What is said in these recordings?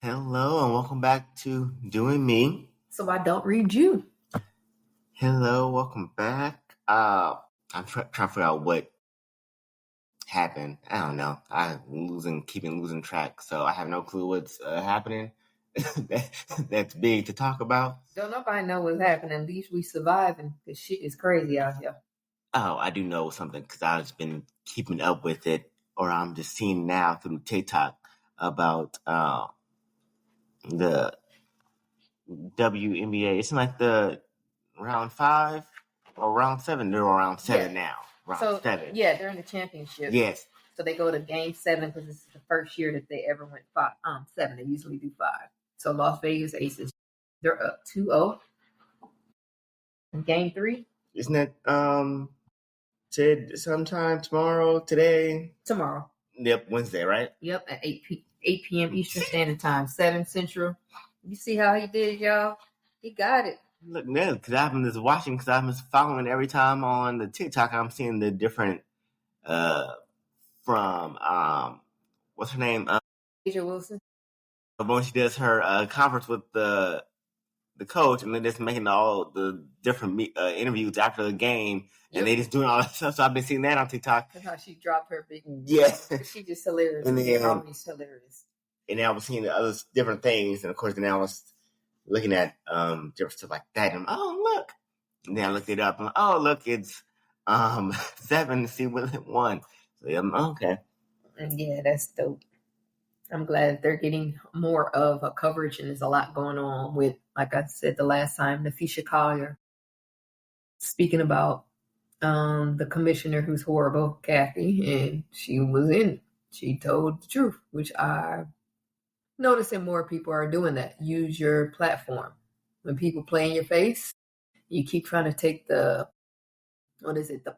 Hello and welcome back to Doing Me. So I don't read you. Hello, welcome back. I'm trying to figure out what happened. I don't know. Keeping losing track, so I have no clue what's happening. That's big to talk about. Don't nobody know what's happening. At least we surviving. This shit is crazy out here. Oh, I do know something because I've just been keeping up with it, or I'm just seeing now through TikTok about the WNBA. It's like the round 5 or round 7. They're around 7 now. Round 7. Yeah, they're in the championship. Yes. So they go to game 7 because this is the first year that they ever went 7. They usually do 5. So Las Vegas Aces, they're up 2-0 in game 3. Isn't that sometime tomorrow? Today? Tomorrow. Yep, Wednesday, right? Yep, at 8 p.m. Eastern Standard Time, 7 Central. You see how he did, y'all? He got it. Look, man, because I've been just watching, because I'm just following every time on the TikTok. I'm seeing the different from what's her name? Asia Wilson. When she does her conference with the coach, and they're just making all the different interviews after the game, and they just doing all that stuff. So I've been seeing that on TikTok. That's how she dropped her big. Yeah, she just hilarious. And then, always hilarious. And then I was seeing the other different things, and of course, then I was looking at different stuff like that. And look, and then I looked it up. And look, it's 7. See what it won. So yeah, okay. Yeah, that's dope. I'm glad they're getting more of a coverage, and there's a lot going on with, like I said the last time, Nafisha Collier speaking about the commissioner who's horrible, Kathy, and she told the truth, which I noticing more people are doing that. Use your platform. When people play in your face, you keep trying to take the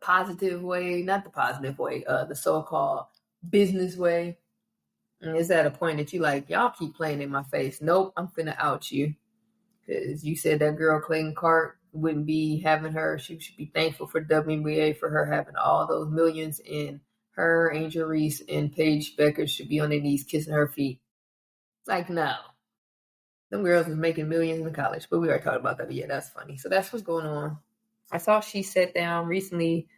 positive way, not the positive way, the so-called business way. And it's at a point that you like, y'all keep playing in my face. Nope, I'm finna out you. Because you said that girl Clayton Clark wouldn't be having her. She should be thankful for WNBA for her having all those millions, and her, Angel Reese, and Paige Becker should be on their knees kissing her feet. Like, no. Them girls was making millions in college, but we already talked about that. But yeah, that's funny. So that's what's going on. I saw she sat down recently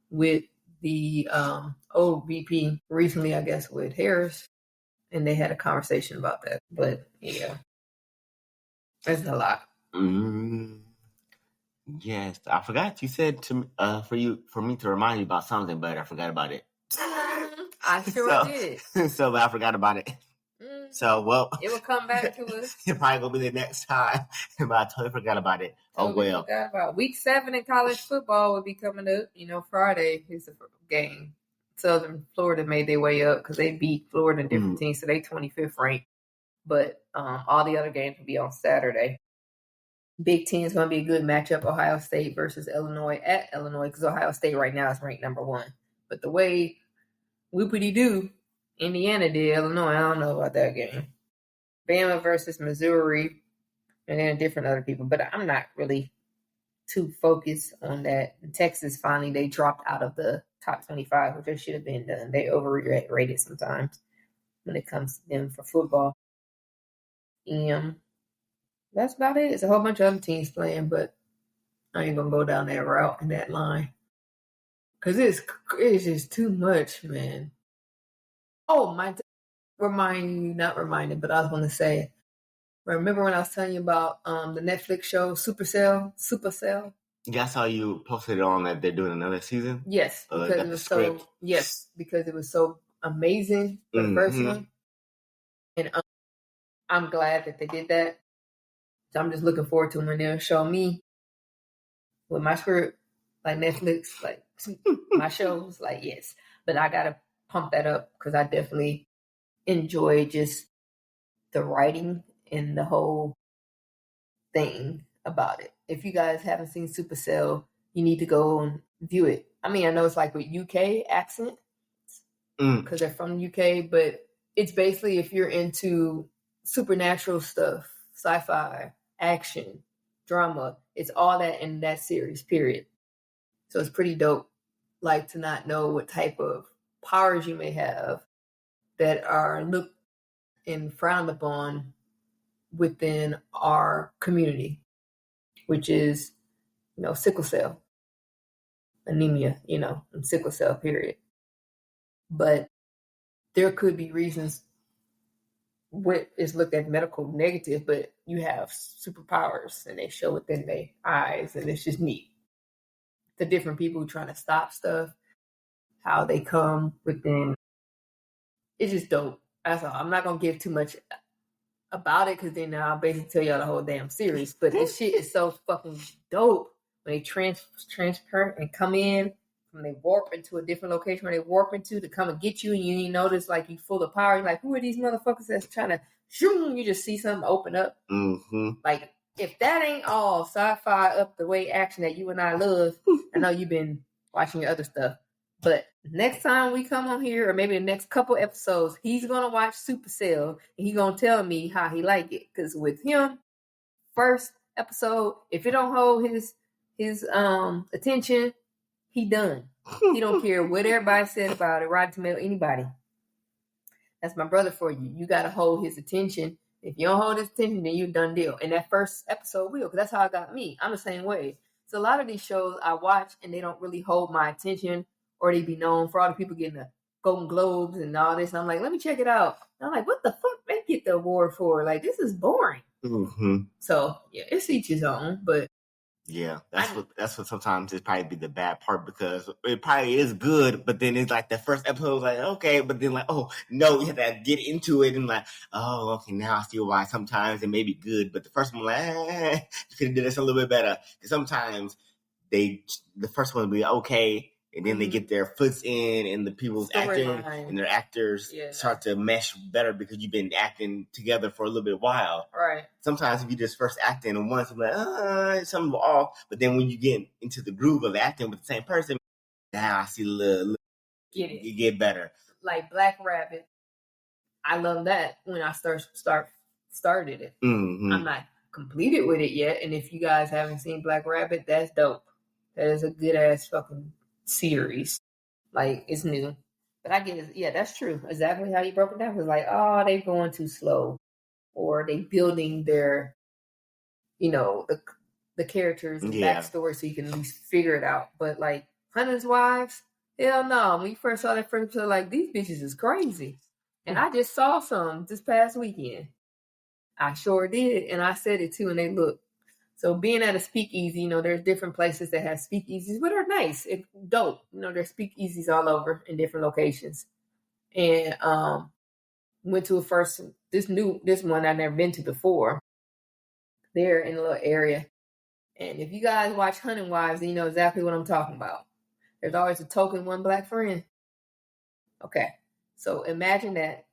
with the old VP, recently, I guess, with Harris, and they had a conversation about that. But yeah, that's a lot. Yes, I forgot you said to for me to remind you about something, but I forgot about it. I sure did. So I forgot about it. So, well, it will come back to us. It probably gonna be the next time, but I totally forgot about it. Well. Forgot about week 7 in college football will be coming up. Friday is the game. Southern Florida made their way up because they beat Florida and different teams, so they 25th ranked. But all the other games will be on Saturday. Big Ten is going to be a good matchup. Ohio State versus Illinois at Illinois, because Ohio State right now is ranked number 1. But the way whoopity-doo Indiana did Illinois, I don't know about that game. Bama versus Missouri, and then different other people. But I'm not really too focused on that. In Texas, finally, they dropped out of the top 25, which they should have been done. They overrated sometimes when it comes to them for football. And that's about it. It's a whole bunch of other teams playing, but I ain't going to go down that route and that line. Because it's just too much, man. Oh, not reminded, but I was going to say, remember when I was telling you about the Netflix show Supercell? Yeah, I saw you posted it on that they're doing another season. Yes, because it was because it was so amazing for the first one, and I'm glad that they did that. So I'm just looking forward to when they'll show me with my script, like Netflix, like my shows, like yes. But I gotta pump that up because I definitely enjoy just the writing and the whole thing about it. If you guys haven't seen Supercell, you need to go and view it. I mean, I know it's like with UK accent because they're from the UK, but it's basically if you're into supernatural stuff, sci-fi, action, drama, it's all that in that series, period. So it's pretty dope. Like to not know what type of powers you may have that are looked and frowned upon within our community, which is, sickle cell, anemia, and sickle cell, period. But there could be reasons what is looked at medical negative, but you have superpowers and they show within their eyes, and it's just neat. The different people trying to stop stuff, how they come within. It's just dope. That's all. I'm not going to give too much about it because then I'll basically tell y'all the whole damn series. But this shit is so fucking dope when they transfer and come in, when they warp into a different location where they warp into to come and get you, and you notice like you full of power. You're like, who are these motherfuckers that's trying to shoot? You just see something open up. Mm-hmm. Like, if that ain't all sci-fi up the way action that you and I love, I know you've been watching your other stuff. But next time we come on here, or maybe the next couple episodes, he's going to watch Supercell, and he's going to tell me how he like it. Because with him, first episode, if it don't hold his attention, he done. He don't care what everybody said about it, Rotten Tomato, anybody. That's my brother for you. You got to hold his attention. If you don't hold his attention, then you done deal. And that first episode will, because that's how it got me. I'm the same way. So a lot of these shows I watch, and they don't really hold my attention, or they be known for all the people getting the Golden Globes and all this. And I'm like, let me check it out. And I'm like, what the fuck they get the award for? Like, this is boring. Mm-hmm. So yeah, it's each his own, but yeah, that's what sometimes it probably be the bad part, because it probably is good, but then it's like the first episode was like, okay, but then like, oh no, you have to get into it, and like, oh okay, now I see why sometimes it may be good, but the first one, like, you could have did this a little bit better. Sometimes the first one will be okay, and then they get their foots in, and the people's acting and their actors start to mesh better because you've been acting together for a little bit while. Right. Sometimes if you just first acting and once, you're like, something off. But then when you get into the groove of acting with the same person, now I see a little you get better. Like Black Rabbit, I love that when I started it. Mm-hmm. I'm not completed with it yet, and if you guys haven't seen Black Rabbit, that's dope. That is a good ass fucking series. Like, it's new, but I get it. Yeah, that's true. Exactly how you broke it down. It's like, oh, they going too slow, or they building their, the characters and backstory so you can at least figure it out. But like Hunter's Wives, hell no. When you first saw that first episode, like, these bitches is crazy. And I just saw some this past weekend. I sure did, and I said it too, and they look. So being at a speakeasy, there's different places that have speakeasies, but are nice. It's dope. There's speakeasies all over in different locations. And went to this one I've never been to before. They're in a little area. And if you guys watch Hunting Wives, then you know exactly what I'm talking about. There's always a token one black friend. Okay. So imagine that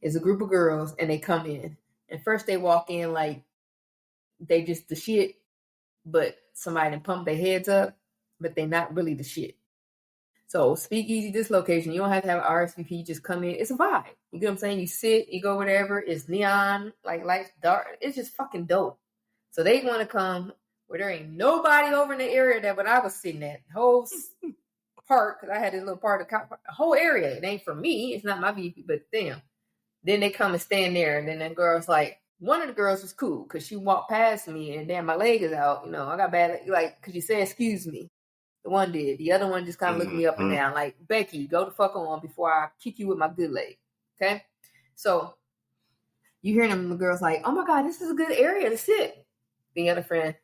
it's a group of girls and they come in. And first they walk in like they just the shit, but somebody done pump their heads up, but they not really the shit. So speakeasy, this location, you don't have to have an RSVP, you just come in. It's a vibe. You get what I'm saying? You sit, you go whatever. It's neon, like lights, dark. It's just fucking dope. So they want to come where there ain't nobody over in the area that when I was sitting at. Whole park, because I had this little part of the whole area. It ain't for me. It's not my VP, but them. Then they come and stand there, and then that girl's like, one of the girls was cool because she walked past me and damn, my leg is out. I got bad, like, because you said, excuse me. The one did. The other one just kind of looked me up and down like, Becky, go the fuck on before I kick you with my good leg. Okay? So you hear them, the girls like, oh my God, this is a good area to sit. The other friend,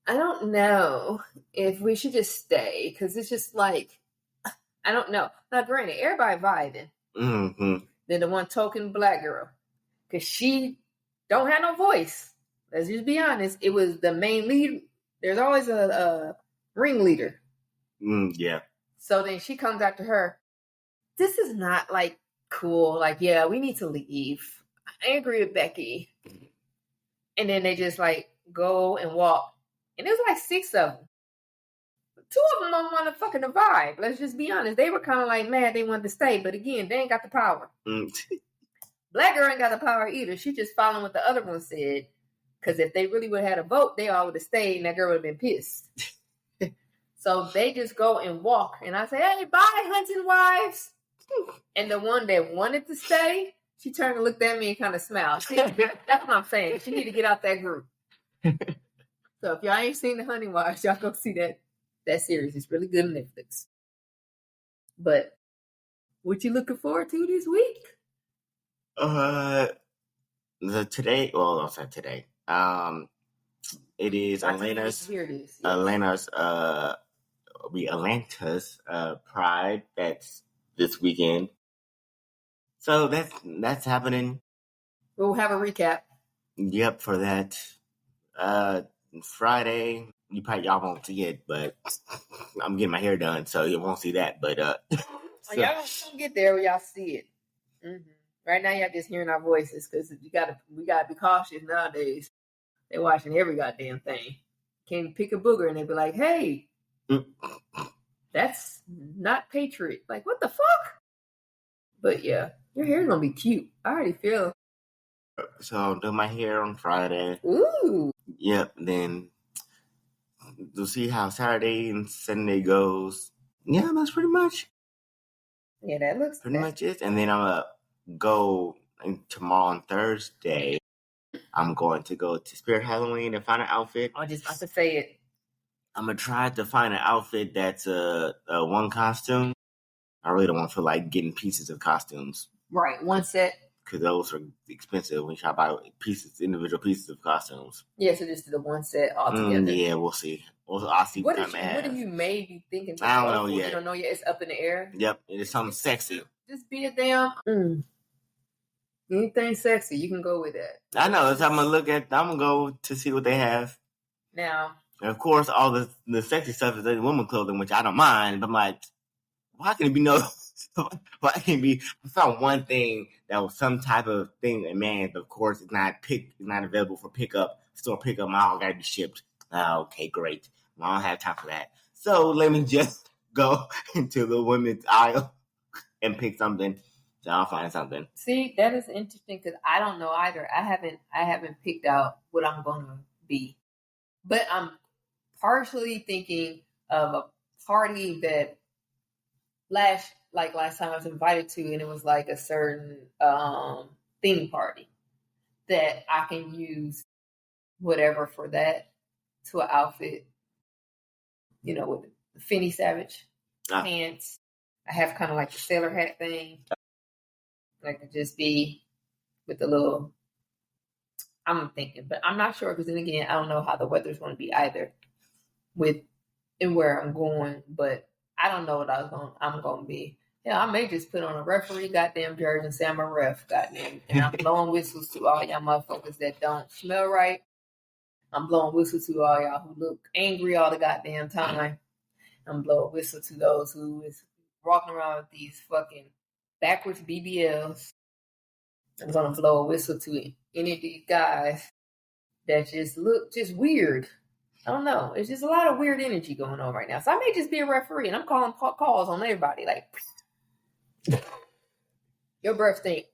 I don't know if we should just stay because it's just like, I don't know. Now, granted, everybody vibing. Mm-hmm. Then the one token black girl. Because she don't have no voice. Let's just be honest. It was the main lead. There's always a ringleader. Yeah. So then she comes after her. This is not like cool. Like, yeah, we need to leave. I agree with Becky. And then they just like go and walk. And it was like 6 of them. 2 of them don't want to fucking vibe. Let's just be honest. They were kind of like mad they wanted to stay. But again, they ain't got the power. Black girl ain't got the power either. She just following what the other one said. Because if they really would have had a vote, they all would have stayed and that girl would have been pissed. So they just go and walk. And I say, hey, bye, Hunting Wives. And the one that wanted to stay, She turned and looked at me and kind of smiled. See, that's what I'm saying. She need to get out that group. So if y'all ain't seen The Honey Wise, y'all go see that series. It's really good on Netflix. But what you looking forward to this week? Today. Well, I'll say today. It is Atlanta's. Here it is. Yes. Atlanta's Pride. That's this weekend. So that's happening. We'll have a recap. Yep, for that. Friday. Y'all won't see it, but I'm getting my hair done, so you won't see that. But so. Y'all gonna get there when y'all see it. Mm-hmm. Right now, y'all just hearing our voices because we gotta be cautious nowadays. They're watching every goddamn thing. Can you pick a booger and they be like, "Hey, that's not patriot." Like, what the fuck? But yeah, your hair's gonna be cute. I already feel. So I'll do my hair on Friday. Ooh. Yep. Then we'll see how Saturday and Sunday goes. Yeah, that's pretty much. Yeah, that looks pretty much it. And then I'm gonna go tomorrow on Thursday. I'm going to go to Spirit Halloween and find an outfit. I was just about to say it. I'm gonna try to find an outfit that's a one costume. I really don't want to feel like getting pieces of costumes. Right, one set. Because those are expensive when you try to buy individual pieces of costumes. Yeah, so just the one set altogether. Yeah, we'll see. I'll see what are you maybe thinking? I don't know yet. You don't know yet. It's up in the air. Yep, it is something sexy. Just be a damn. Anything sexy, you can go with that. I know. So I'm gonna go to see what they have. Now, and of course, all the sexy stuff is in women's clothing, which I don't mind. But I'm like, why can it be no? Why can't it be? I found one thing that was some type of thing in man, but of course, it's not available for pickup. Store pickup. My all gotta be shipped. Okay, great. I don't have time for that. So let me just go into the women's aisle and pick something. So I'll find something. See, that is interesting because I don't know either. I haven't picked out what I'm going to be, but I'm partially thinking of a party that last time I was invited to, and it was like a certain theme party that I can use whatever for that to an outfit. You know, with the Finny Savage pants. I have kind of like the sailor hat thing. I could just be with the little. I'm thinking, but I'm not sure because then again, I don't know how the weather's going to be either, and where I'm going. But I don't know what I'm going to be. Yeah, I may just put on a referee goddamn jersey and say I'm a ref, goddamn, and I'm blowing whistles to all y'all motherfuckers that don't smell right. I'm blowing whistles to all y'all who look angry all the goddamn time. I'm blowing whistle to those who is walking around with these fucking backwards BBLs. I'm gonna blow a whistle to any of these guys that just look just weird. I don't know. It's just a lot of weird energy going on right now. So I may just be a referee and I'm calling calls on everybody. Like, your breath stink.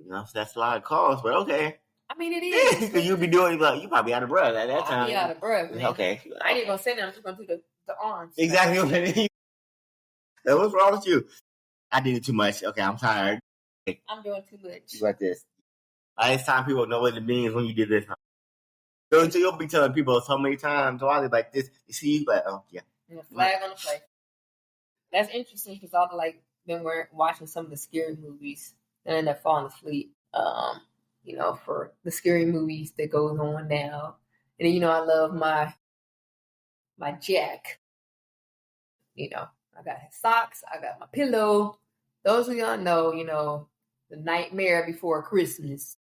No, that's a lot of calls, but okay. I mean, it is. Because you be doing, you probably out of breath at that time. I'll be out of breath, man. Okay. I ain't even gonna say that. I'm just gonna do the arms. Exactly. What's wrong with you? I did it too much. Okay, I'm tired. I'm doing too much. Like this. It's time people know what it means when you did this. So until you'll be telling people so many times, why they like this, you see you like, oh yeah. And a flag on the play. That's interesting because I've been watching some of the scary movies and end up falling asleep. For the scary movies that goes on now. And I love my Jack. I got his socks, I got my pillow. Those of y'all know, the nightmare before Christmas,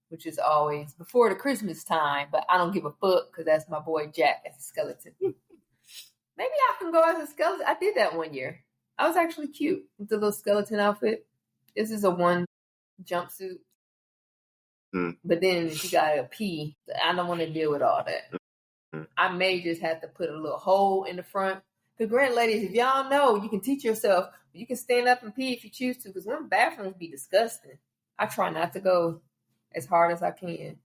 which is always before the Christmas time, but I don't give a fuck because that's my boy Jack as a skeleton. Maybe I can go as a skeleton. I did that one year. I was actually cute with the little skeleton outfit. This is a one jumpsuit. But then if you gotta pee, I don't want to deal with all that. I may just have to put a little hole in the front. Because, grand ladies, if y'all know, you can teach yourself. You can stand up and pee if you choose to. Because women bathrooms be disgusting. I try not to go as hard as I can.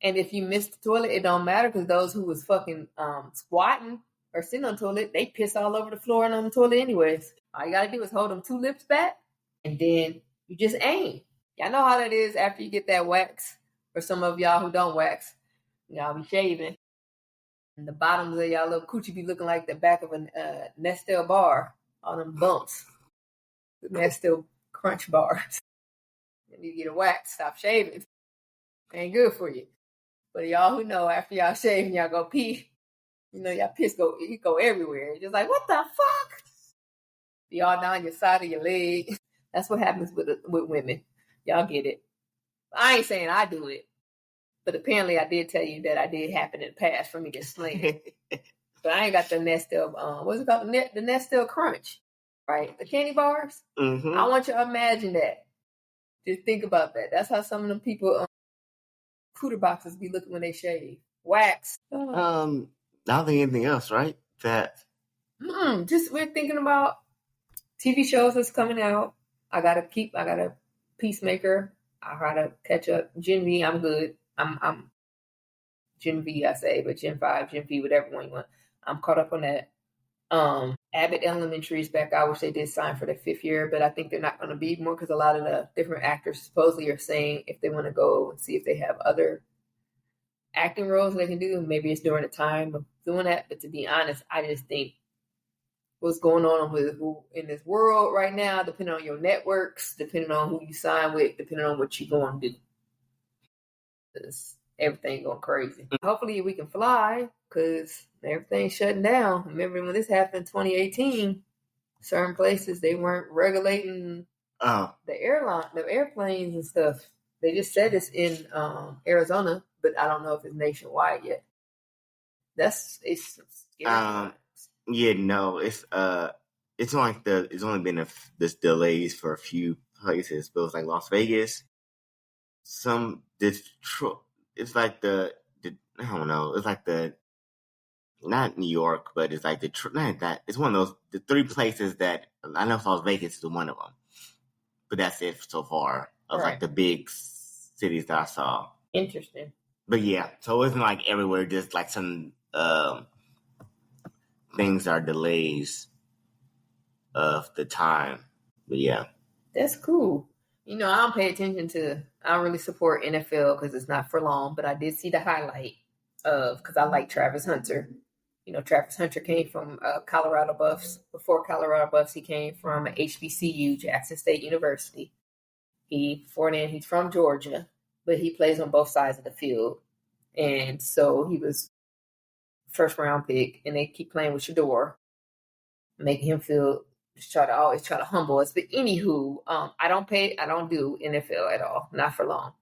And if you miss the toilet, it don't matter. Because those who was fucking squatting or sitting on the toilet, they piss all over the floor and on the toilet anyways. All you got to do is hold them 2 lips back. And then You just ain't. Y'all know how that is after you get that wax. For some of y'all who don't wax, y'all be shaving. And the bottoms of y'all little coochie be looking like the back of a Nestle bar. All them bumps. The Nestle crunch bars. You need to get a wax. Stop shaving. Ain't good for you. But y'all who know, after y'all shave and y'all go pee, y'all piss go everywhere. Just like, what the fuck? Be all down your side of your leg. That's what happens with women. Y'all get it. I ain't saying I do it. But apparently I did tell you that I did happen in the past for me to sling. But I ain't got the Nestle, what's it called? The Nestle Crunch, right? The candy bars. Mm-hmm. I want you to imagine that. Just think about that. That's how some of them people, cooter boxes be looking when they shave. Wax. I don't think anything else, right? Just we're thinking about TV shows that's coming out. I got a Peacemaker. I gotta catch up. Gen V, I'm good. I'm Gen V, I say, but Gen 5, Gen V, whatever one you want. I'm caught up on that. Abbott Elementary is back. I wish they did sign for the 5th year, but I think they're not going to be more because a lot of the different actors supposedly are saying if they want to go and see if they have other acting roles they can do, maybe it's during the time of doing that. But to be honest, I just think what's going on in this world right now, depending on your networks, depending on who you sign with, depending on what you're going to do. Everything going crazy. Hopefully we can fly because everything's shutting down. Remember when this happened in 2018, certain places they weren't regulating the airplanes and stuff. They just said it's in Arizona, but I don't know if it's nationwide yet. It's scary. Yeah, no, it's only been this delays for a few places, but it's like Las Vegas, it's like I don't know, it's like not New York, but it's like not that, it's one of those, the 3 places that, I know Las Vegas is one of them, but that's it so far of like the big cities that I saw. Interesting. But yeah, so it isn't like everywhere, just like some things are delays of the time. But yeah. That's cool. I don't pay attention I don't really support NFL because it's not for long, but I did see the highlight because I like Travis Hunter. Travis Hunter came from Colorado Buffs. Before Colorado Buffs, he came from HBCU, Jackson State University. Before then, he's from Georgia, but he plays on both sides of the field. And so he was first round pick, and they keep playing with Shador, making him feel always try to humble us. But anywho, I don't do NFL at all, not for long,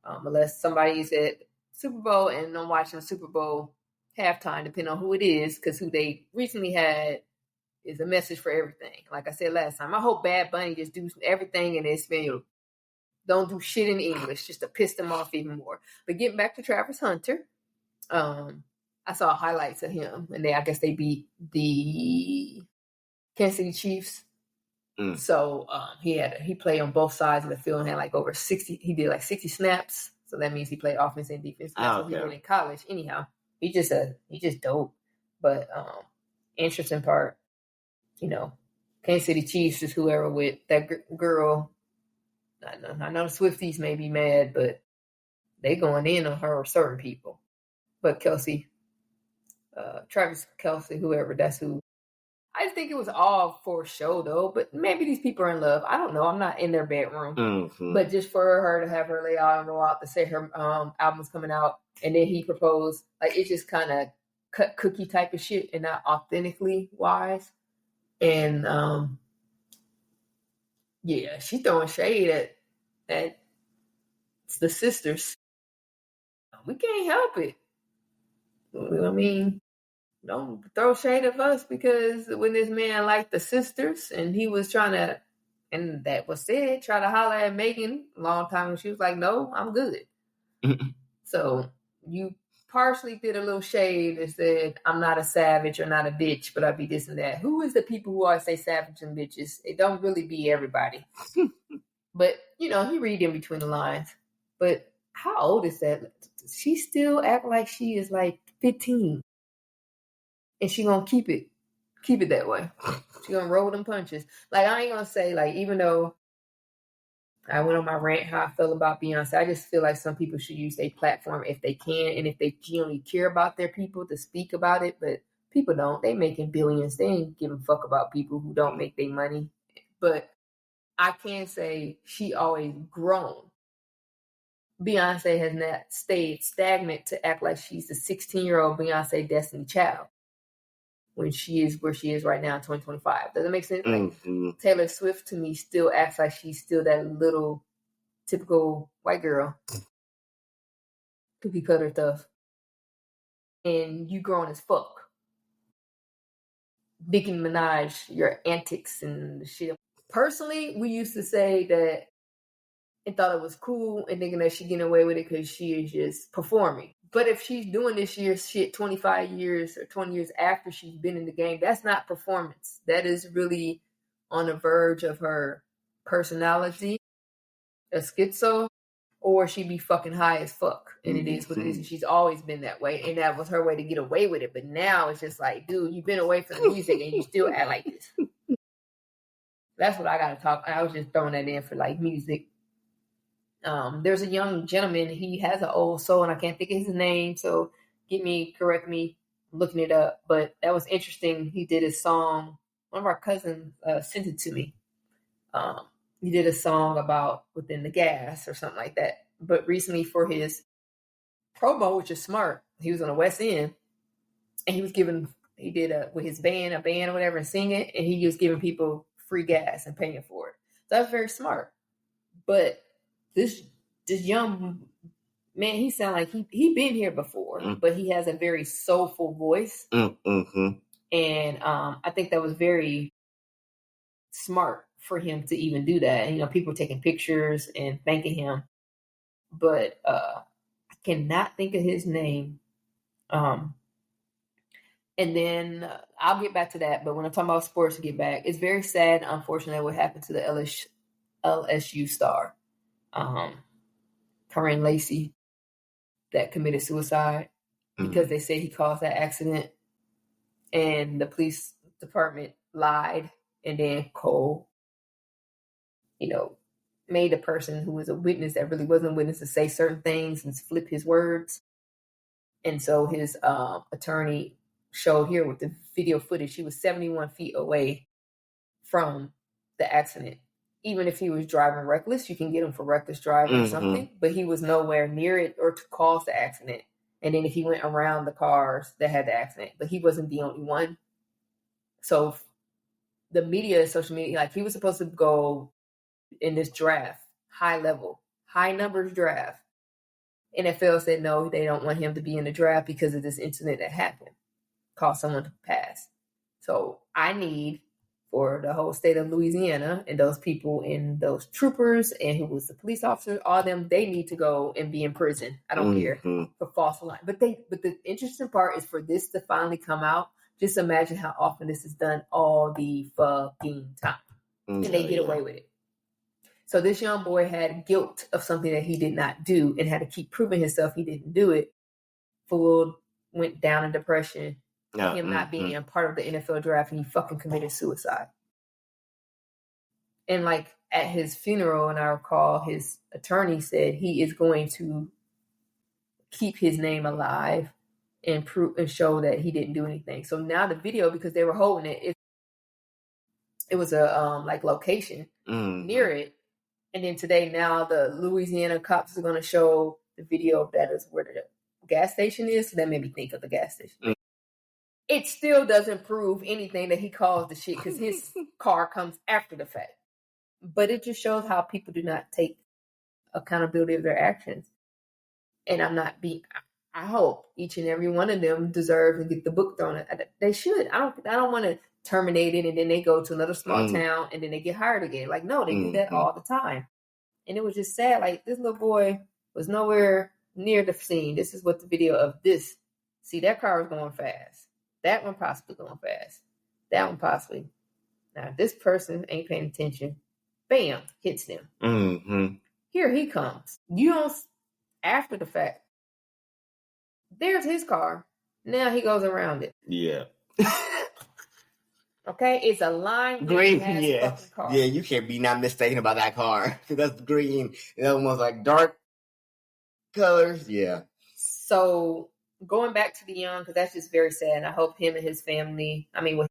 unless somebody's at Super Bowl and I'm watching the Super Bowl halftime, depending on who it is, because who they recently had is a message for everything. Like I said last time, I hope Bad Bunny just do everything in Espanol. Don't do shit in English just to piss them off even more. But getting back to Travis Hunter, I saw highlights of him, and I guess they beat the Kansas City Chiefs. So he played on both sides of the field and had like over 60. He did like 60 snaps. So that means he played offense and defense. That's what he did in college. Anyhow, he just dope. But interesting part, Kansas City Chiefs is whoever with that girl. I know the Swifties may be mad, but they going in on her or certain people. But Travis Kelce, whoever, that's who. I just think it was all for show, though. But maybe these people are in love. I don't know. I'm not in their bedroom. Mm-hmm. But just for her to have her lay out and roll out to say her album's coming out, and then he proposed, like it's just kind of cut cookie type of shit and not authentically wise. And yeah, she's throwing shade at the sisters. We can't help it. I mean, don't throw shade at us because when this man liked the sisters and he was trying to, and that was said, try to holler at Megan a long time, and she was like, no, I'm good. So you partially did a little shade and said, I'm not a savage or not a bitch, but I be this and that. Who is the people who always say savage and bitches? It don't really be everybody. But, he read in between the lines. But how old is that? She still act like she is like 15. And she gonna keep it that way. She gonna roll them punches. Like, I ain't gonna say, like, even though I went on my rant how I feel about Beyonce. I just feel like some people should use their platform if they can and if they genuinely care about their people to speak about it. But people don't. They making billions. They ain't giving a fuck about people who don't make their money. But I can say she always grown. Beyonce has not stayed stagnant to act like she's the 16-year-old Beyonce Destiny Child when she is where she is right now in 2025. Does it make sense? Like, Taylor Swift to me still acts like she's still that little typical white girl, cookie cutter stuff. And you grown as fuck. Nicki Minaj, your antics and shit. Personally, we used to say that and thought it was cool and thinking that she's getting away with it because she is just performing. But if she's doing this year's shit 25 years or 20 years after she's been in the game, that's not performance. That is really on the verge of her personality, a schizo, or she be fucking high as fuck. And it is what it is. And she's always been that way. And that was her way to get away with it. But now it's just like, dude, you've been away from the music and you still act like this. That's what I got to talk. I was just throwing that in for like music. There's a young gentleman. He has an old soul, and I can't think of his name. So correct me, looking it up. But that was interesting. He did a song. One of our cousins sent it to me. He did a song about within the gas or something like that. But recently for his promo, which is smart, he was on the West End, and he did with his band, a band or whatever, and sing it, and he was giving people free gas and paying for it. So that's very smart. But this young man, he sound like he been here before, but he has a very soulful voice. And I think that was very smart for him to even do that. And, people taking pictures and thanking him. But I cannot think of his name. And then I'll get back to that. But when I'm talking about sports, to get back, it's very sad, unfortunately, what happened to the LSU star. Karan Lacey, that committed suicide because they say he caused that accident, and the police department lied, and then Cole, made a person who was a witness that really wasn't a witness to say certain things and flip his words. And so his attorney showed here with the video footage, he was 71 feet away from the accident. Even if he was driving reckless, you can get him for reckless driving or something, but he was nowhere near it or to cause the accident. And then if he went around the cars that had the accident, but he wasn't the only one. So the media, social media, like he was supposed to go in this draft, high level, high numbers draft. NFL said no, they don't want him to be in the draft because of this incident that happened, caused someone to pass. So I need for the whole state of Louisiana and those people and those troopers and who was the police officer, all them, they need to go and be in prison. I don't care for false alarm. But the interesting part is for this to finally come out. Just imagine how often this is done all the fucking time. And they get away with it. So this young boy had guilt of something that he did not do and had to keep proving himself he didn't do it. Fooled, went down in depression. Him not being a part of the NFL draft, and he fucking committed suicide. And like at his funeral, and I recall his attorney said he is going to keep his name alive and prove and show that he didn't do anything. So now the video, because they were holding it, it was a like location near it. And then today, now the Louisiana cops are going to show the video of that is where the gas station is. So that made me think of the gas station. It still doesn't prove anything that he caused the shit because his car comes after the fact. But it just shows how people do not take accountability of their actions. And I hope each and every one of them deserve to get the book thrown at. They should. I don't want to terminate it and then they go to another small town and then they get hired again. Like, no, they do that all the time. And it was just sad. Like, this little boy was nowhere near the scene. This is what the video of this. See, that car was going fast. That one possibly going fast. That one possibly. Now, if this person ain't paying attention, bam, hits them. Here he comes. You don't, after the fact, there's his car. Now he goes around it. Yeah. Okay, it's a lime green. green Yeah, fucking car. yeah. You can't be not mistaken about that car because that's green. It's almost like dark colors. Yeah. So going back to the young, because that's just very sad. And I hope him and his family. I mean,